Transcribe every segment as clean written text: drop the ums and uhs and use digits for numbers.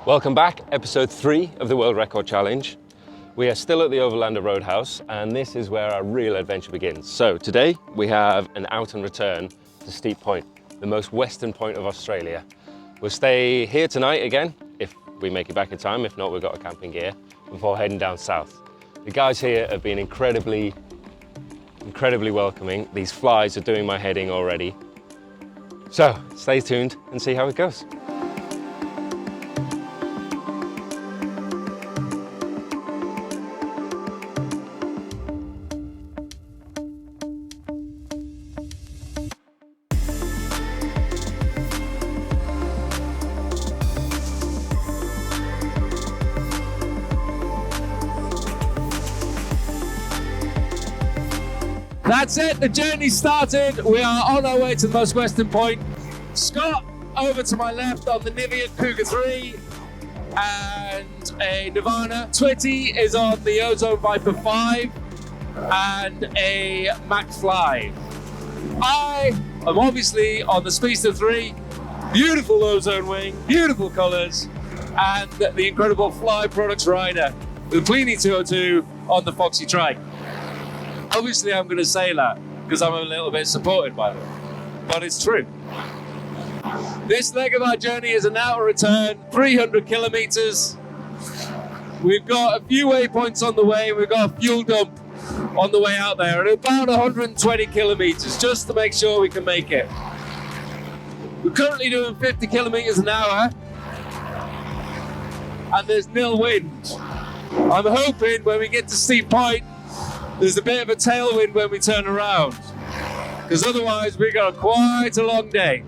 Welcome back, episode 3 of the World Record Challenge. We are still at the Overlander Roadhouse, and this is where our real adventure begins. So today we have an out and return to Steep Point, the most western point of Australia. We'll stay here tonight again, if we make it back in time. If not, we've got our camping gear before heading down south. The guys here have been incredibly welcoming. These flies are doing my heading already. So stay tuned and see how it goes. That's it, the journey started. We are on our way to the most western point. Scott over to my left on the Nivea Cougar 3 and a Nirvana. Twitty is on the Ozone Viper 5 and a Max Fly. I am obviously on the Speedster 3, beautiful Ozone Wing, beautiful colours, and the incredible Fly Products Rider, the Pliny 202 on the Foxy Trike. Obviously, I'm going to say that because I'm a little bit supported by them, but it's true. This leg of our journey is an out and return, 300 kilometers. We've got a few waypoints on the way. We've got a fuel dump on the way out there, and about 120 kilometers just to make sure we can make it. We're currently doing 50 kilometers an hour, and there's nil wind. I'm hoping when we get to Steep Point, there's a bit of a tailwind when we turn around, because otherwise we got quite a long day.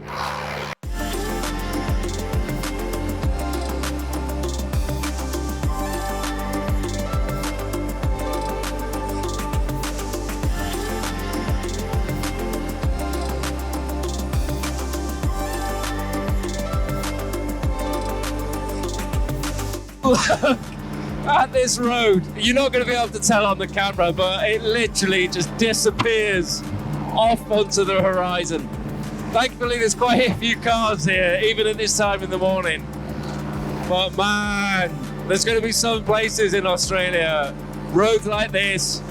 Look at this road. You're not going to be able to tell on the camera, but it literally just disappears off onto the horizon. Thankfully, there's quite a few cars here, even at this time in the morning. But man, there's going to be some places in Australia, roads like this,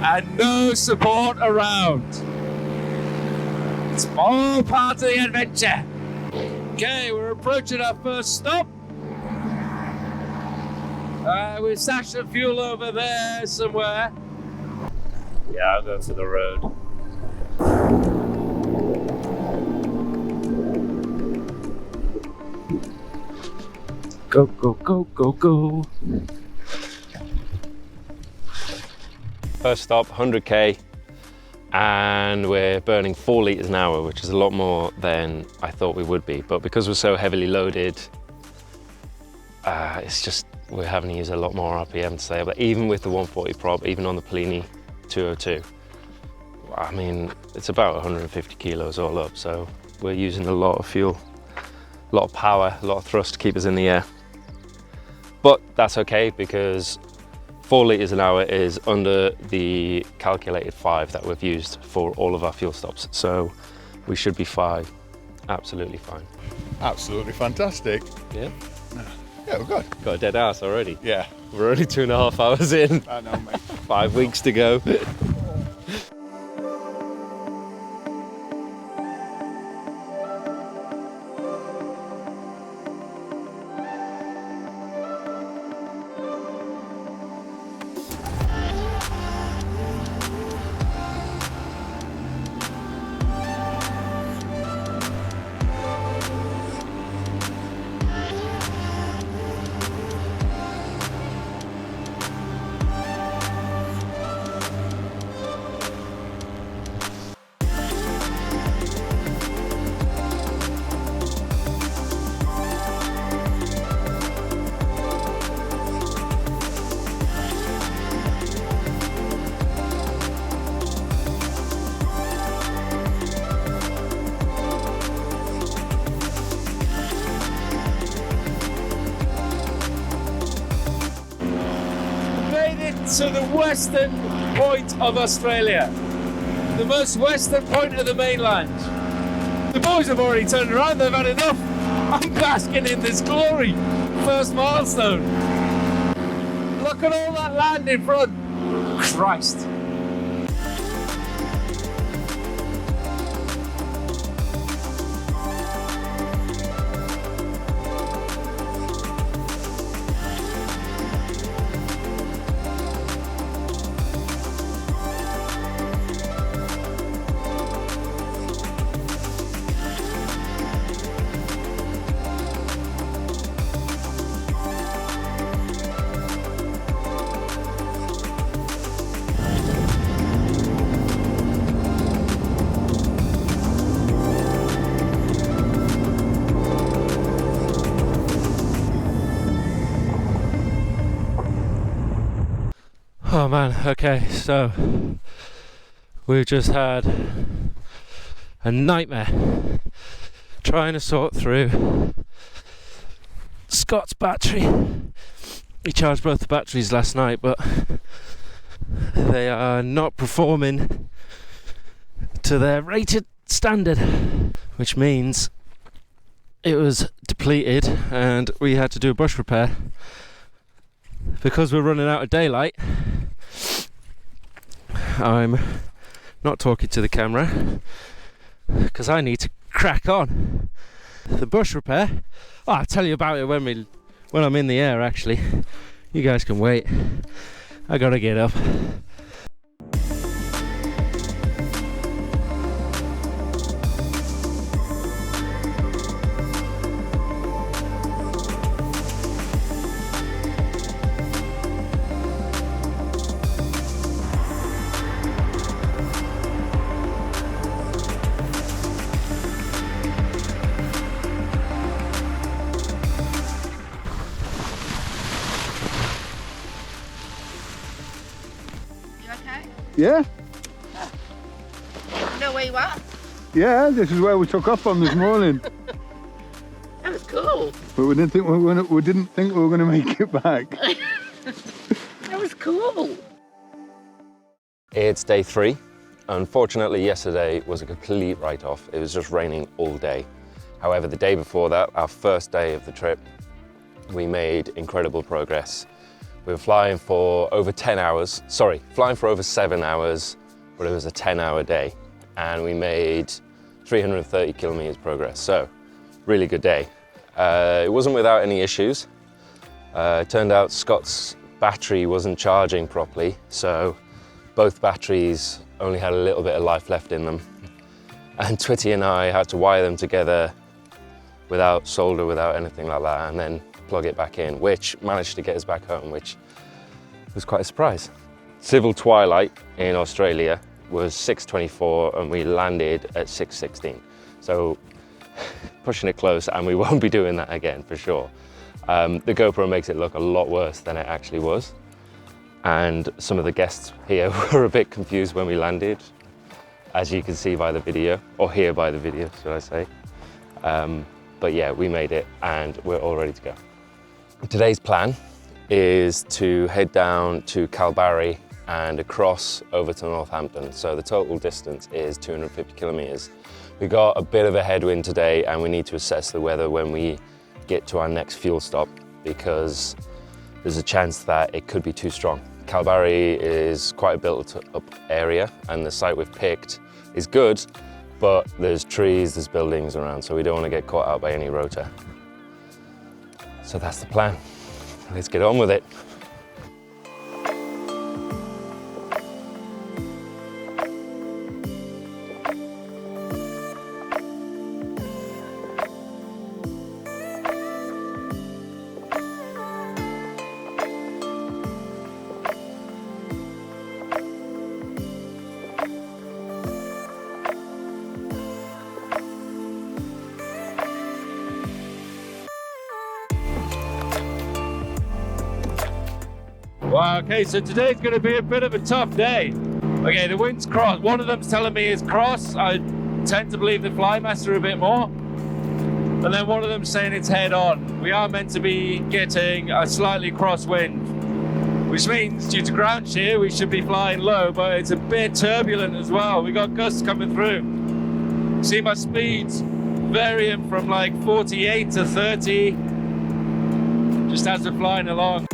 and no support around. It's all part of the adventure. Okay, we're approaching our first stop. We've stashed the fuel over there somewhere. Yeah, I'll go for the road. Go, go, go, go, go. First stop, 100k, and we're burning 4 litres an hour, which is a lot more than I thought we would be. But because we're so heavily loaded, it's just, we're having to use a lot more RPM to stay. But even with the 140 prop, even on the Pliny 202, I mean, it's about 150 kilos all up. So we're using a lot of fuel, a lot of power, a lot of thrust to keep us in the air. But that's okay, because 4 litres an hour is under the calculated 5 that we've used for all of our fuel stops. So we should be fine, absolutely fine. Absolutely fantastic. Yeah. Yeah, we're good. Got a dead ass already. Yeah. We're only 2.5 hours in. I know, mate. 5 weeks to go. To the western point of Australia, the most western point of the mainland. The boys have already turned around, they've had enough. I'm basking in this glory. first milestone. Look at all that land in front. Christ. Oh man, okay, so we've just had a nightmare trying to sort through Scott's battery. He charged both the batteries last night, but they are not performing to their rated standard, which means it was depleted and we had to do a brush repair. Because we're running out of daylight, I'm not talking to the camera because I need to crack on. The bush repair, I'll tell you about it when I'm in the air actually. You guys can wait. I gotta get up. Yeah? You know where you are? Yeah, this is where we took off from this morning. That was cool. But we didn't think we were going to make it back. That was cool. It's day 3. Unfortunately, yesterday was a complete write-off. It was just raining all day. However, the day before that, our first day of the trip, we made incredible progress. We were flying for over 10 hours, flying for over 7 hours, but it was a 10-hour day. And we made 330 kilometers progress, so really good day. It wasn't without any issues. It turned out Scott's battery wasn't charging properly, so both batteries only had a little bit of life left in them. And Twitty and I had to wire them together without solder, without anything like that, and then plug it back in, which managed to get us back home, which was quite a surprise. Civil twilight in Australia was 6:24 and we landed at 6:16. So pushing it close, and we won't be doing that again for sure. The GoPro makes it look a lot worse than it actually was. And some of the guests here were a bit confused when we landed, as you can see by the video, or hear by the video, should I say. But yeah, we made it and we're all ready to go. Today's plan is to head down to Kalbarri and across over to Northampton. So the total distance is 250 kilometers. We got a bit of a headwind today and we need to assess the weather when we get to our next fuel stop, because there's a chance that it could be too strong. Kalbarri is quite a built up area and the site we've picked is good, but there's trees, there's buildings around, so we don't want to get caught out by any rotor. So that's the plan. Let's get on with it. Wow, okay, so today's going to be a bit of a tough day. Okay, the wind's cross. One of them's telling me it's cross. I tend to believe the Flymaster a bit more. And then one of them's saying it's head on. We are meant to be getting a slightly crosswind, which means due to ground shear, we should be flying low, but it's a bit turbulent as well. We got gusts coming through. See my speeds varying from like 48 to 30. just as we're flying along.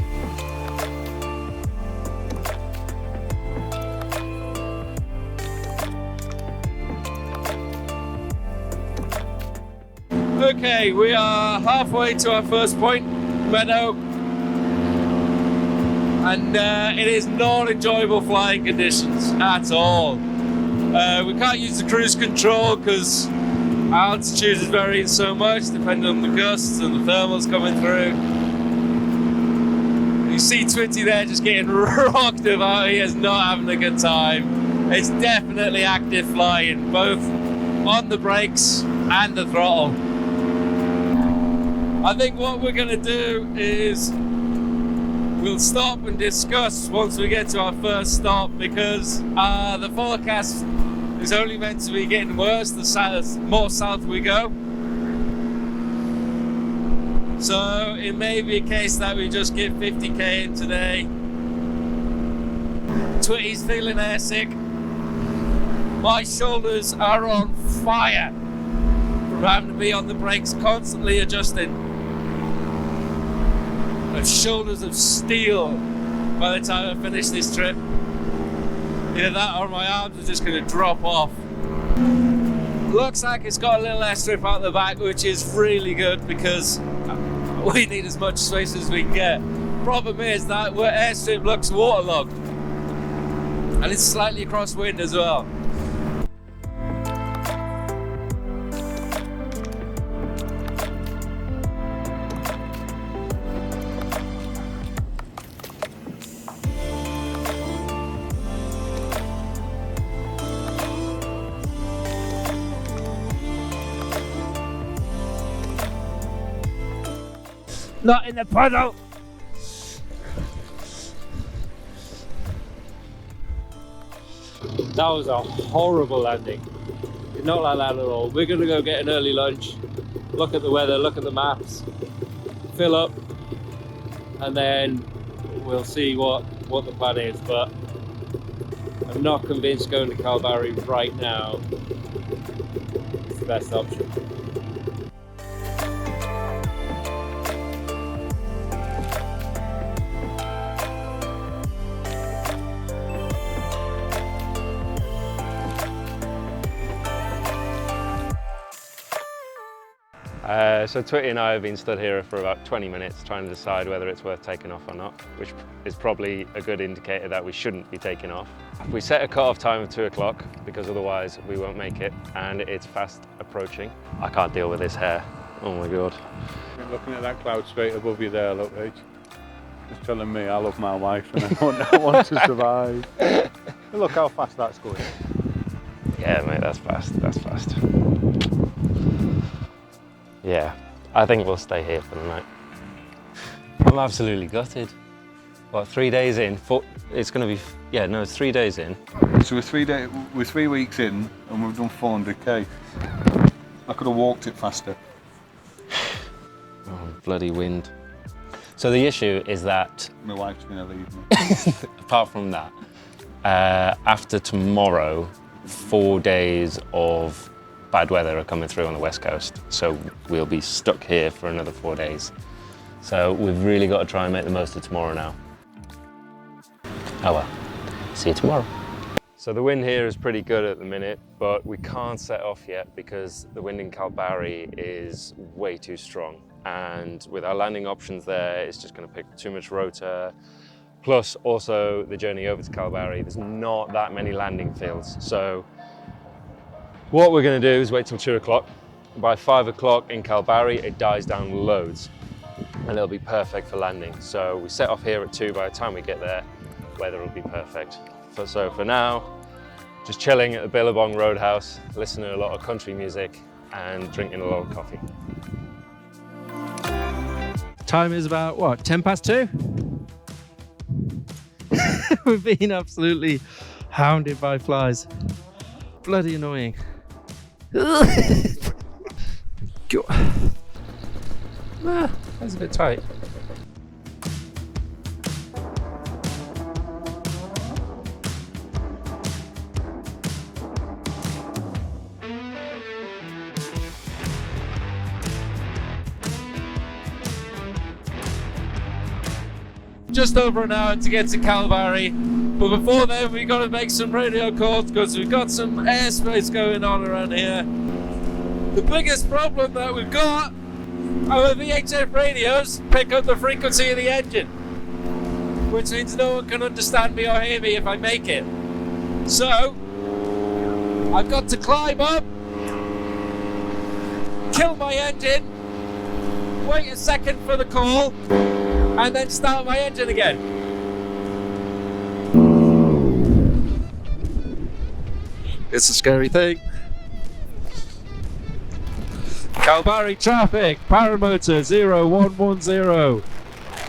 Okay, we are halfway to our first point, meadow, and it is not enjoyable flying conditions at all. We can't use the cruise control because altitude is varying so much depending on the gusts and the thermals coming through. You see Twitty there just getting rocked about. He is not having a good time. It's definitely active flying, both on the brakes and the throttle. I think what we're going to do is we'll stop and discuss once we get to our first stop, because the forecast is only meant to be getting worse the more south we go. So it may be a case that we just get 50k in today. Twitty's feeling airsick. My shoulders are on fire from having to be on the brakes, constantly adjusting. I have shoulders of steel by the time I finish this trip. Either that or my arms are just going to drop off. Looks like it's got a little airstrip out the back, which is really good because we need as much space as we can get. Problem is that our airstrip looks waterlogged and it's slightly crosswind as well. Not in the puddle! That was a horrible landing. Did not like that at all. We're going to go get an early lunch, look at the weather, look at the maps, fill up, and then we'll see what the plan is. But I'm not convinced going to Kalbarri right now is the best option. So Twitty and I have been stood here for about 20 minutes trying to decide whether it's worth taking off or not, which is probably a good indicator that we shouldn't be taking off. We set a cut-off time of 2 o'clock because otherwise we won't make it, and it's fast approaching. I can't deal with this hair. Oh my God. You're looking at that cloud straight above you there, look, Rach. Just telling me I love my wife and I want to survive. Look how fast that's going. Yeah, mate, that's fast, that's fast. Yeah, I think we'll stay here for the night. I'm absolutely gutted. What, 3 days in? It's going to be, yeah, no, it's 3 days in. So we're 3 weeks in and we've done 400k. I could have walked it faster. Oh, bloody wind. So the issue is that... My wife's going to leave me. Apart from that, after tomorrow, 4 days of bad weather are coming through on the west coast, so we'll be stuck here for another 4 days. So we've really got to try and make the most of tomorrow now. Oh well, see you tomorrow. So the wind here is pretty good at the minute, but we can't set off yet because the wind in Kalbarri is way too strong. And with our landing options there, it's just going to pick too much rotor. Plus also the journey over to Kalbarri, there's not that many landing fields. So what we're going to do is wait till 2 o'clock. By 5 o'clock in Kalbarri, it dies down loads and it'll be perfect for landing. So we set off here at 2. By the time we get there, weather will be perfect. So for now, just chilling at the Billabong Roadhouse, listening to a lot of country music and drinking a lot of coffee. Time is about, what, 10 past 2? We've been absolutely hounded by flies. Bloody annoying. That's a bit tight. just over an hour to get to Calvary. But before then, we've got to make some radio calls because we've got some airspace going on around here. The biggest problem that we've got, our VHF radios pick up the frequency of the engine, which means no one can understand me or hear me if I make it. So, I've got to climb up, kill my engine, wait a second for the call, and then start my engine again. It's a scary thing. Calvary traffic, paramotor 0110.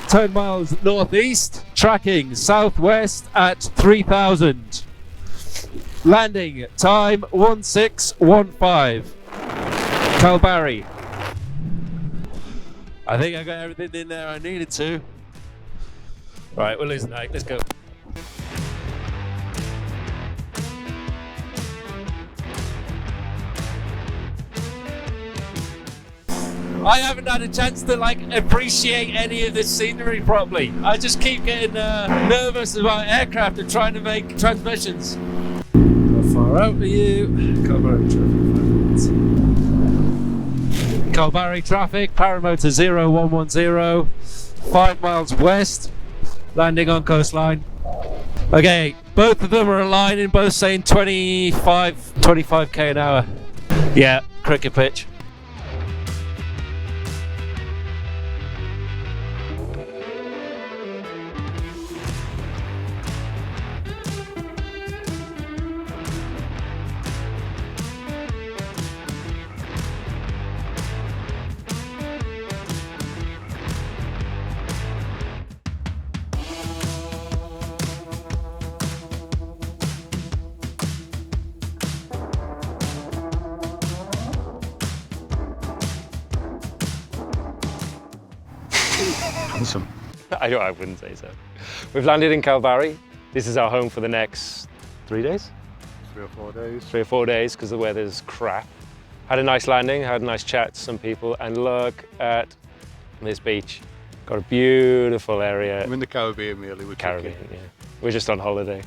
10 miles northeast, tracking southwest at 3000. Landing time 1615. Calvary. I think I got everything in there I needed to. Right, we're losing night. Let's go. I haven't had a chance to appreciate any of this scenery properly. I just keep getting nervous about aircraft and trying to make transmissions. How far out are you? Calvary traffic. Calvary traffic, paramotor 0110, 5 miles west, landing on coastline. Okay, both of them are aligning, both saying 25k an hour. Yeah, cricket pitch. Handsome. I wouldn't say so. We've landed in Calvary. This is our home for the next 3 days? 3 or 4 days. 3 or 4 days because the weather's crap. Had a nice landing, had a nice chat to some people, and look at this beach. Got a beautiful area. I'm in the Caribbean really. We're Caribbean, yeah. We're just on holiday.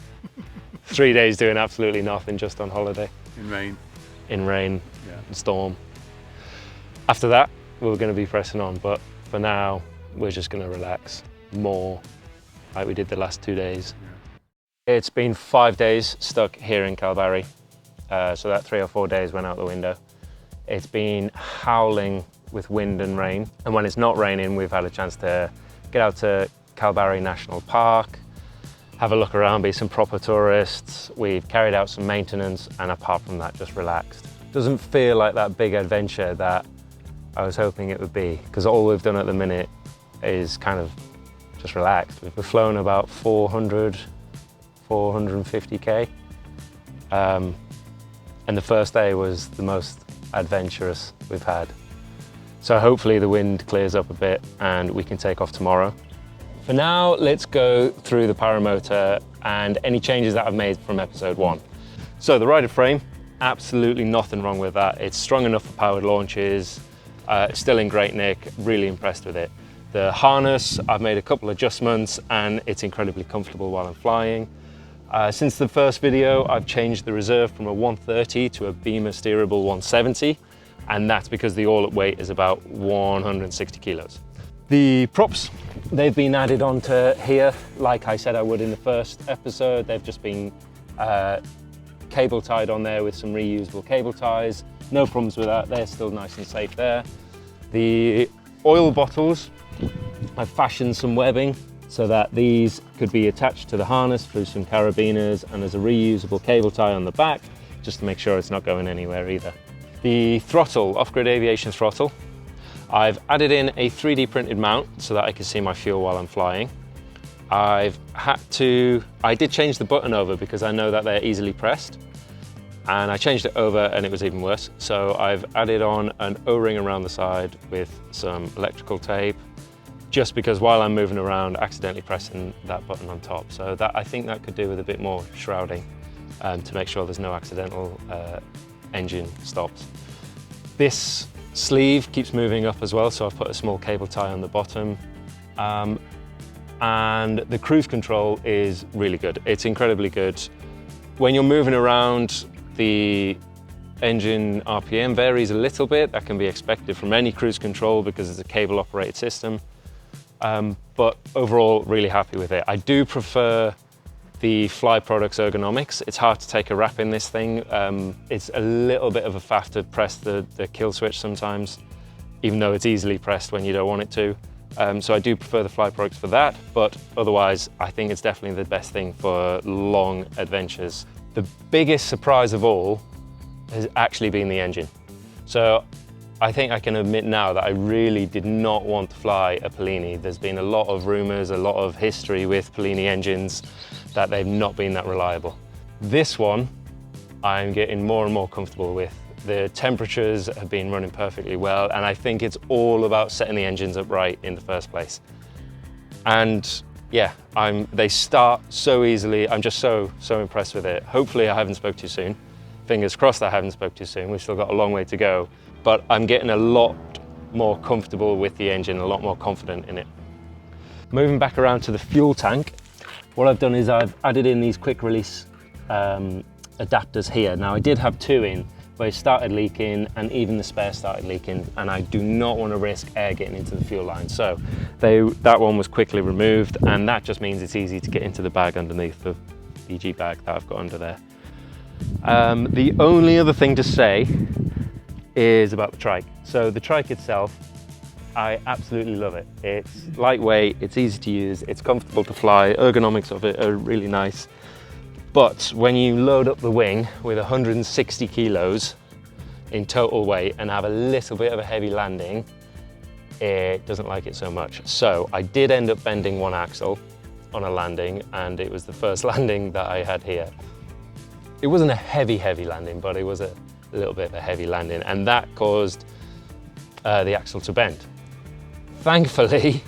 3 days doing absolutely nothing, just on holiday. in rain. In rain, Yeah. and storm. After that, we're going to be pressing on, but for now, we're just going to relax more like we did the last 2 days. Yeah. It's been 5 days stuck here in Calvary, so that 3 or 4 days went out the window. It's been howling with wind and rain, and when it's not raining, we've had a chance to get out to Calvary National Park, have a look around, be some proper tourists. We've carried out some maintenance, and apart from that, just relaxed. Doesn't feel like that big adventure that I was hoping it would be, because all we've done at the minute is kind of just relaxed. We've flown about 450k, and the first day was the most adventurous we've had. So hopefully the wind clears up a bit and we can take off tomorrow. For now, let's go through the paramotor and any changes that I've made from episode 1. So the rider frame, absolutely nothing wrong with that. It's strong enough for powered launches, still in great nick, really impressed with it. The harness, I've made a couple adjustments and it's incredibly comfortable while I'm flying. Since the first video, I've changed the reserve from a 130 to a Beamer steerable 170, and that's because the all-up weight is about 160 kilos. The props, they've been added onto here, like I said I would in the first episode. They've just been cable tied on there with some reusable cable ties. No problems with that, they're still nice and safe there. The oil bottles, I've fashioned some webbing so that these could be attached to the harness through some carabiners, and there's a reusable cable tie on the back just to make sure it's not going anywhere either. The throttle, Off-Grid Aviation throttle, I've added in a 3D printed mount so that I can see my fuel while I'm flying. I did change the button over because I know that they're easily pressed, and I changed it over and it was even worse. So I've added on an O-ring around the side with some electrical tape, just because while I'm moving around, accidentally pressing that button on top. So that, I think that could do with a bit more shrouding to make sure there's no accidental engine stops. This sleeve keeps moving up as well, so I've put a small cable tie on the bottom. and the cruise control is really good. It's incredibly good. When you're moving around, the engine RPM varies a little bit. That can be expected from any cruise control because it's a cable operated system. But overall, really happy with it. I do prefer the Fly Products ergonomics. It's hard to take a wrap in this thing. It's a little bit of a faff to press the kill switch sometimes, even though it's easily pressed when you don't want it to. So I do prefer the Fly Products for that, but otherwise I think it's definitely the best thing for long adventures. The biggest surprise of all has actually been the engine. So I think I can admit now that I really did not want to fly a Polini. There's been a lot of rumors, a lot of history with Polini engines that they've not been that reliable. This one, I'm getting more and more comfortable with. The temperatures have been running perfectly well, and I think it's all about setting the engines up right in the first place. And yeah, they start so easily. I'm just so impressed with it. Hopefully I haven't spoke too soon. Fingers crossed I haven't spoke too soon. We've still got a long way to go, but I'm getting a lot more comfortable with the engine, a lot more confident in it. Moving back around to the fuel tank, what I've done is I've added in these quick release adapters here. Now I did have two in, but it started leaking and even the spare started leaking, and I do not want to risk air getting into the fuel line. So that one was quickly removed, and that just means it's easy to get into the bag underneath, the BG bag that I've got under there. The only other thing to say is about the trike. So the trike itself, I absolutely love it. It's lightweight, it's easy to use, it's comfortable to fly, ergonomics of it are really nice. But when you load up the wing with 160 kilos in total weight and have a little bit of a heavy landing, it doesn't like it so much. So I did end up bending one axle on a landing, and it was the first landing that I had here. It wasn't a heavy landing, but it was a little bit of a heavy landing, and that caused the axle to bend. Thankfully,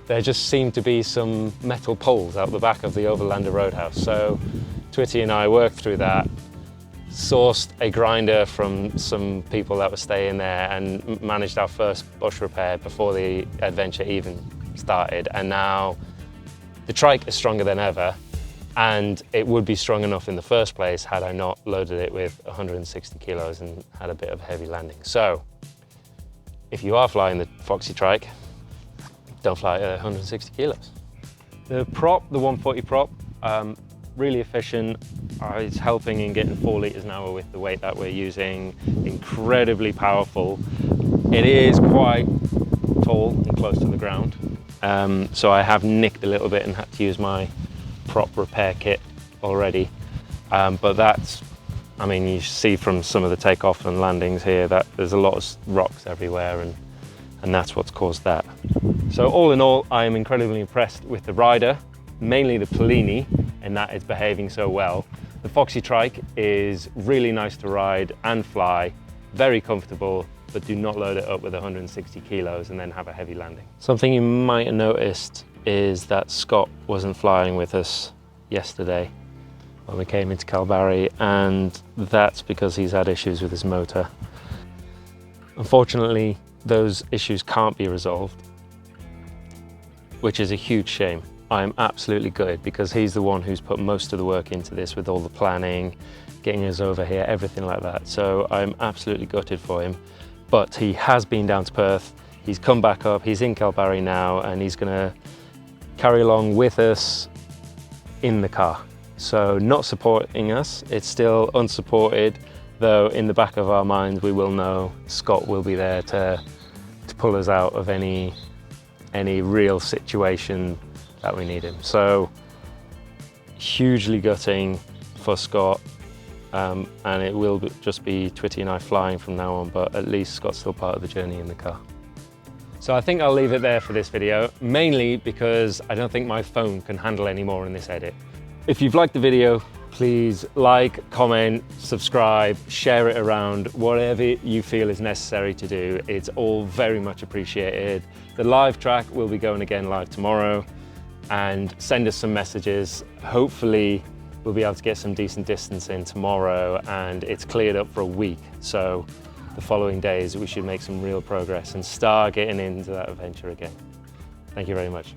there just seemed to be some metal poles out the back of the Overlander Roadhouse. So Twitty and I worked through that, sourced a grinder from some people that were staying there, and managed our first bush repair before the adventure even started. And now the trike is stronger than ever, and it would be strong enough in the first place had I not loaded it with 160 kilos and had a bit of a heavy landing. So if you are flying the Foxy trike, don't fly at 160 kilos. The prop, the 140 prop, really efficient. It's helping in getting 4 litres an hour with the weight that we're using. Incredibly powerful. It is quite tall and close to the ground. So I have nicked a little bit and had to use my prop repair kit already. But that's, I mean, you see from some of the takeoff and landings here that there's a lot of rocks everywhere, and that's what's caused that. So all in all, I am incredibly impressed with the rider, mainly the Polini, and that it's behaving so well. The Foxy trike is really nice to ride and fly, very comfortable, but do not load it up with 160 kilos and then have a heavy landing. Something you might have noticed is that Scott wasn't flying with us yesterday when we came into Kalbarri, and that's because he's had issues with his motor. Unfortunately, those issues can't be resolved, which is a huge shame. I'm absolutely gutted because he's the one who's put most of the work into this with all the planning, getting us over here, everything like that. So I'm absolutely gutted for him. But he has been down to Perth, he's come back up, he's in Kalbarri now, and he's gonna carry along with us in the car. So not supporting us, it's still unsupported, though in the back of our minds we will know Scott will be there to pull us out of any real situation that we need him. So hugely gutting for Scott, and it will just be Twitty and I flying from now on, but at least Scott's still part of the journey in the car. So I think I'll leave it there for this video, mainly because I don't think my phone can handle any more in this edit. If you've liked the video, please like, comment, subscribe, share it around, whatever you feel is necessary to do. It's all very much appreciated. The live track will be going again live tomorrow, and send us some messages. Hopefully we'll be able to get some decent distance in tomorrow, and it's cleared up for a week. So the following days we should make some real progress and start getting into that adventure again. Thank you very much.